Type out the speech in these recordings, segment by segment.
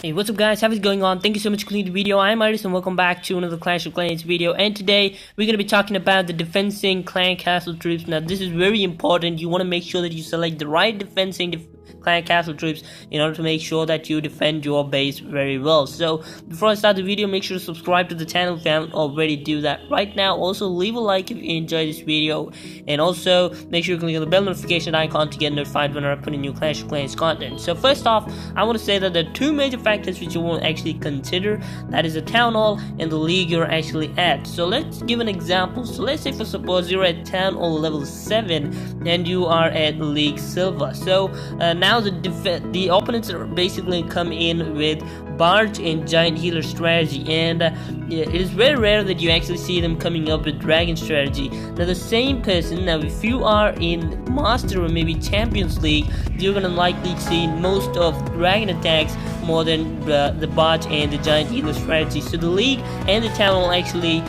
Hey, what's up guys, how is it going on? Thank you so much for clicking the video. I'm Ayrus and welcome back to another Clash of Clans video, and today we're going to be talking about the defending clan castle troops. Now this is very important. You want to make sure that you select the right defending clan castle troops in order to make sure that you defend your base very well. So before I start the video, make sure to subscribe to the channel if you haven't already. Do that right now. Also leave a like if you enjoyed this video, and also make sure you click on the bell notification icon to get notified whenever I put in new Clash of Clans content. So first off, I want to say that there are two major factors which you want to actually consider. That is the town hall and the league you're actually at. So let's give an example. So let's say for suppose you're at town hall level 7 and you are at league silver. So now the opponents are basically come in with BARCH and giant healer strategy, and it is very rare that you actually see them coming up with dragon strategy. Now the same person, now if you are in master or maybe champions league, you're gonna likely see most of dragon attacks more than the BARCH and the giant healer strategy. So the league and the town hall actually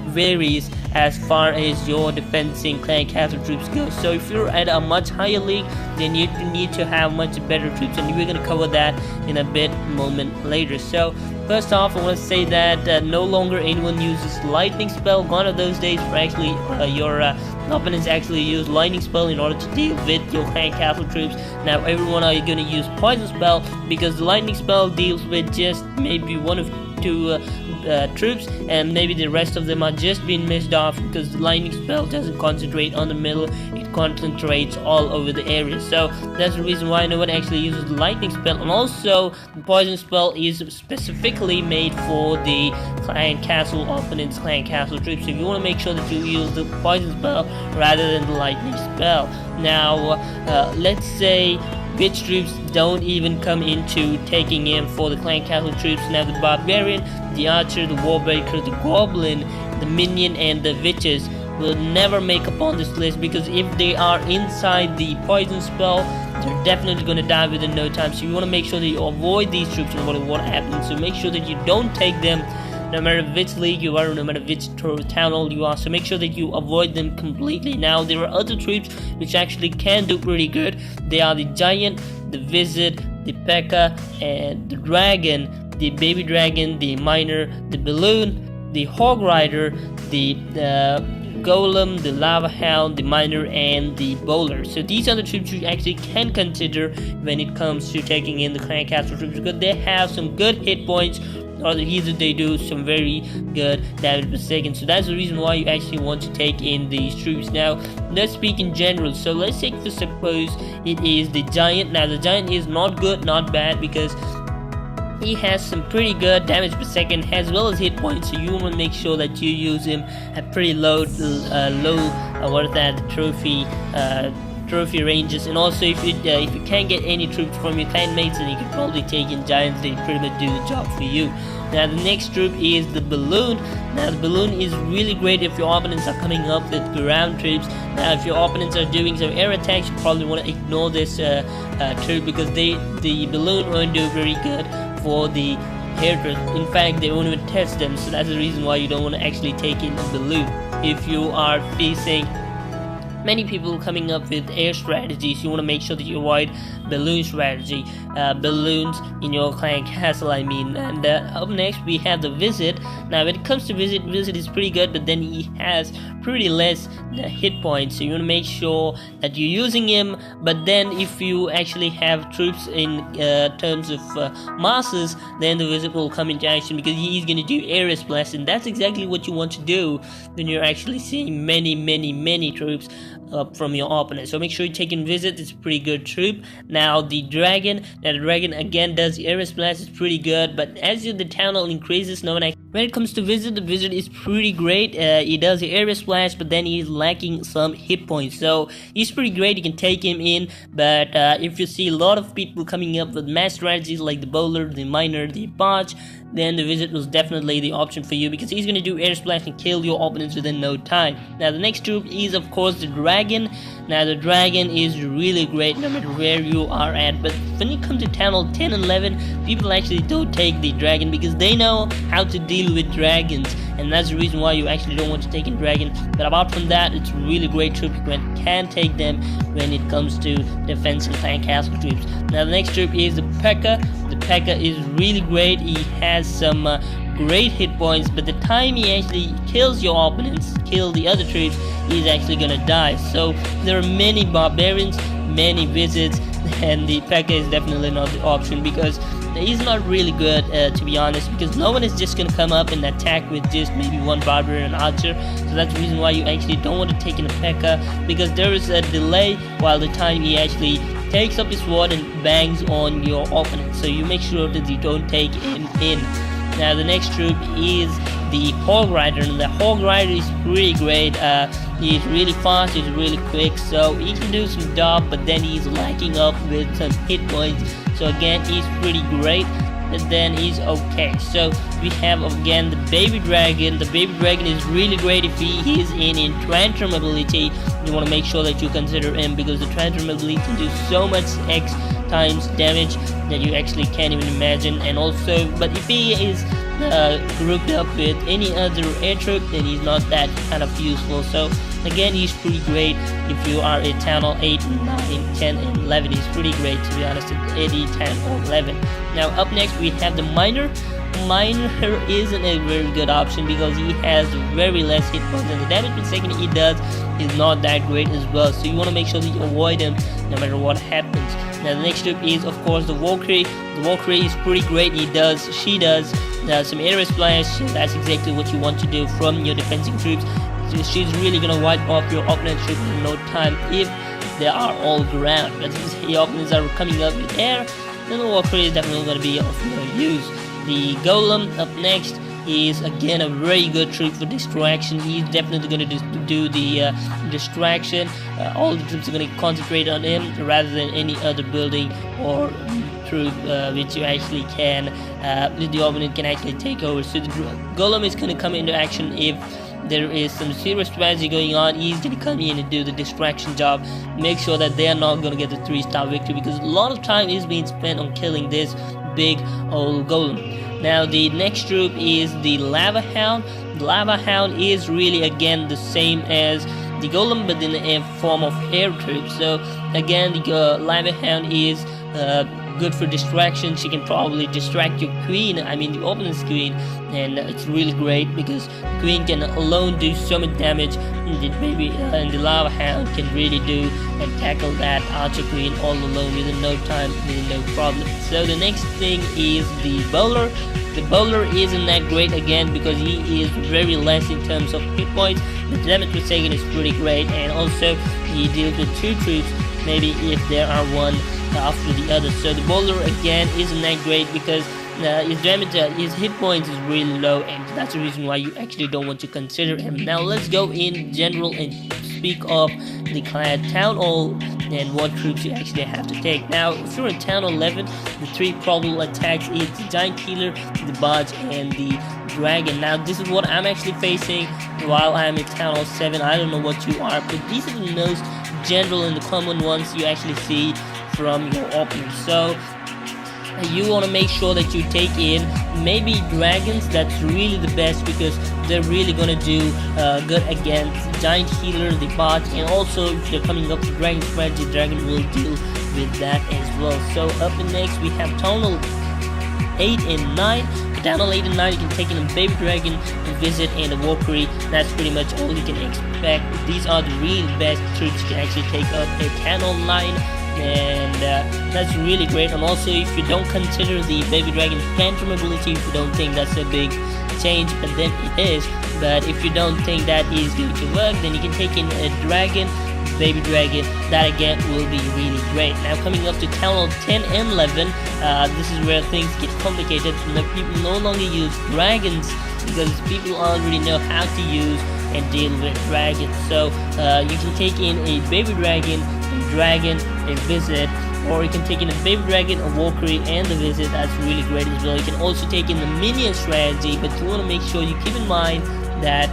varies as far as your defending clan castle troops go. So if you're at a much higher league, then you need to have much better troops, and we're going to cover that in a bit moment later. So first off, I want to say that no longer anyone uses lightning spell. Gone are those days where actually your opponents actually use lightning spell in order to deal with your clan castle troops. Now everyone are going to use poison spell, because the lightning spell deals with just maybe one of two troops, and maybe the rest of them are just being missed off, because the lightning spell doesn't concentrate on the middle, it concentrates all over the area. So that's the reason why no one actually uses the lightning spell. And also the poison spell is specifically made for the clan castle opponents, clan castle troops. So you want to make sure that you use the poison spell rather than the lightning spell. Now let's say which troops don't even come into taking aim for the clan castle troops. Now the barbarian, the archer, the warbreaker, the goblin, the minion, and the witches will never make up on this list, because if they are inside the poison spell, they're definitely going to die within no time. So you want to make sure that you avoid these troops no matter what happens. So make sure that you don't take them no matter which league you are, no matter which town hall you are. So make sure that you avoid them completely. Now there are other troops which actually can do pretty good. They are the giant, the wizard, the P.E.K.K.A, and the dragon, the baby dragon, the miner, the balloon, the hog rider, the golem, the lava hound, the miner, and the bowler. So these are the troops you actually can consider when it comes to taking in the clan castle troops, because they have some good hit points, or either they do some very good damage per second. So that's the reason why you actually want to take in these troops. Now let's speak in general. So let's take for suppose it is the giant. Now the giant is not good, not bad, because he has some pretty good damage per second as well as hit points. So you want to make sure that you use him at pretty low trophy ranges. And also if you can't get any troops from your clanmates, then you can probably take in giants. They pretty much do the job for you. Now the next troop is the balloon. Now the balloon is really great if your opponents are coming up with ground troops. Now if your opponents are doing some air attacks, you probably want to ignore this troop, because the balloon won't do very good for the air troops. In fact, they won't even test them. So that's the reason why you don't want to actually take in a balloon if you are facing many people coming up with air strategies. You want to make sure that you avoid balloon strategy, balloons in your clan castle, I mean. And up next we have the wizard. Now when it comes to wizard is pretty good, but then he has pretty less hit points. So you want to make sure that you're using him. But then if you actually have troops in terms of masses, then the wizard will come into action, because he's going to do Ayrus blast, and that's exactly what you want to do when you're actually seeing many troops up from your opponent. So make sure you take in wizard. It's a pretty good troop. Now the dragon. Now the dragon again does the Ayrus blast. It's pretty good, but as the town hall increases, no one actually. When it comes to wizard, the wizard is pretty great. He does the Ayrus blast, but then he's lacking some hit points. So he's pretty great. You can take him in, but if you see a lot of people coming up with mass strategies like the bowler, the miner, the BARCH, then the wizard was definitely the option for you, because he's going to do air splash and kill your opponents within no time. Now the next troop is of course the dragon. Now the dragon is really great no matter where you are at, but when you come to town hall 10 and 11, people actually don't take the dragon, because they know how to deal deal with dragons, and that's the reason why you actually don't want to take in dragon. But apart from that, it's really great troop. You can take them when it comes to defense and clan castle troops. Now the next troop is the P.E.K.K.A. The P.E.K.K.A. is really great. He has some great hit points, but the time he actually kills your opponents, kill the other troops, he's actually gonna die. So there are many barbarians, many visits, and the P.E.K.K.A. is definitely not the option because he's not really good, to be honest, because no one is just gonna come up and attack with just maybe one barbarian and archer. So that's the reason why you actually don't want to take in a P.E.K.K.A. because there is a delay while the time he actually takes up his sword and bangs on your opponent. So you make sure that you don't take him in. Now the next troop is the Hog Rider, and the Hog Rider is pretty great. He's really fast, he's really quick, so he can do some job, but then he's lacking up with some hit points. So again, he's pretty great, but then he's okay. So we have again the Baby Dragon. The Baby Dragon is really great if he is in transform ability. You want to make sure that you consider him because the transform ability can do so much X times damage that you actually can't even imagine. And also, but if he is grouped up with any other air troop, then he's not that kind of useful. So again, he's pretty great if you are a Town Hall 8, 9, 10, and 11. He's pretty great, to be honest, at 80, 10, or 11. Now up next we have the Miner. Miner isn't a very good option because he has very less hit points, and the damage per second he does is not that great as well. So you want to make sure that you avoid him no matter what happens. Now the next troop is of course the Valkyrie. The Valkyrie is pretty great. She does some area splash. So that's exactly what you want to do from your defensive troops. So she's really gonna wipe off your opponent's troops in no time if they are all ground. But if the opponents are coming up with air, then the Valkyrie is definitely gonna be of no use. The Golem up next is again a very good troop for distraction. He's definitely going to do the distraction. All the troops are going to concentrate on him rather than any other building or troop which you actually can, the opponent can actually take over. So the Golem is going to come into action if there is some serious strategy going on. He's going to come in and do the distraction job, make sure that they are not going to get the 3-star victory because a lot of time is being spent on killing this big old Golem. Now the next troop is the Lava Hound. The Lava Hound is really again the same as the Golem but in a form of air troop. So again the Lava Hound is good for distraction. She can probably distract your queen, the opponent's queen, and it's really great because the queen can alone do so much damage, and the Lava Hound can really do and tackle that archer queen all alone within no time, within no problem. So the next thing is the Bowler. The Bowler isn't that great again because he is very less in terms of hit points. The damage per second is pretty great, and also he deals with 2 troops, maybe if there are one after the other. So the Bowler again isn't that great because his damage, his hit points is really low, and that's the reason why you actually don't want to consider him. Now let's go in general and speak of the Town Hall and what troops you actually have to take. Now if you're in Town Hall 11, the 3 probable attacks is the Giant Killer, the BARCH, and the Dragon. Now this is what I'm actually facing while I'm in Town Hall 7. I don't know what you are, but these are the most general and the common ones you actually see from your opponent. So you want to make sure that you take in maybe dragons. That's really the best because they're really going to do good against Giant Healer, the BARCH, and also if you're coming up with Dragon Strategy, Dragon will deal with that as well. So up next we have Town Hall 8 and 9. For Town Hall 8 and 9 you can take in a Baby Dragon, a Visit, and a Valkyrie. That's pretty much all you can expect. These are the real best troops you can actually take up a Town Hall 9. And that's really great. And also if you don't consider the Baby Dragon's tantrum ability, if you don't think that's a big change, but then it is, but if you don't think that is going to work, then you can take in a Dragon, Baby Dragon. That again will be really great. Now coming up to Town Hall 10 and 11, this is where things get complicated. People no longer use dragons because people already know how to use and deal with dragons. So you can take in a Baby Dragon, a Dragon, a Visit, or you can take in a Baby Dragon, a Valkyrie, and the Visit. That's really great as well. You can also take in the minion strategy, but you want to make sure you keep in mind that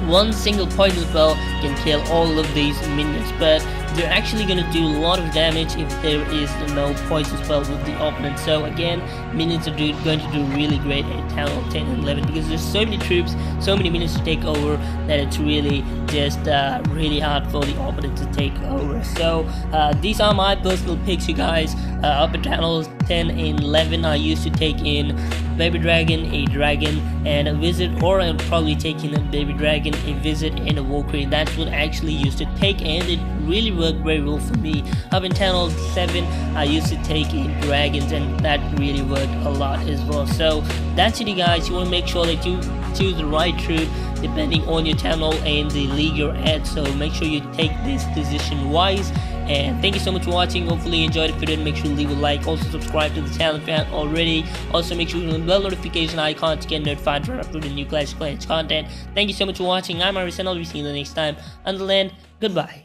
one single poison spell can kill all of these minions. But they're actually gonna do a lot of damage if there is no poison spell with the opponent. So again, minions are going to do really great at Town Hall 10 and 11 because there's so many troops, so many minions to take over that it's really just really hard for the opponent to take over. So these are my personal picks, you guys. Up at Town Hall 10 and 11, I used to take in Baby Dragon, a Dragon, and a Wizard, or I'll probably take in a Baby Dragon, a Wizard, and a Valkyrie. That's what I actually used to take, and it really worked very well for me. Up in Town Hall 7, I used to take in Dragons, and that really worked a lot as well. So that's it, you guys. You want to make sure that you choose the right troop depending on your Town Hall and the league you're at. So make sure you take this decision wise. And thank you so much for watching. Hopefully you enjoyed the video, and make sure to leave a like. Also subscribe to the channel if you haven't already. Also make sure to hit the bell notification icon to get notified when I upload new Clash of Clans content. Thank you so much for watching. I'm Ayrus, and I'll be seeing you the next time. Until then, goodbye.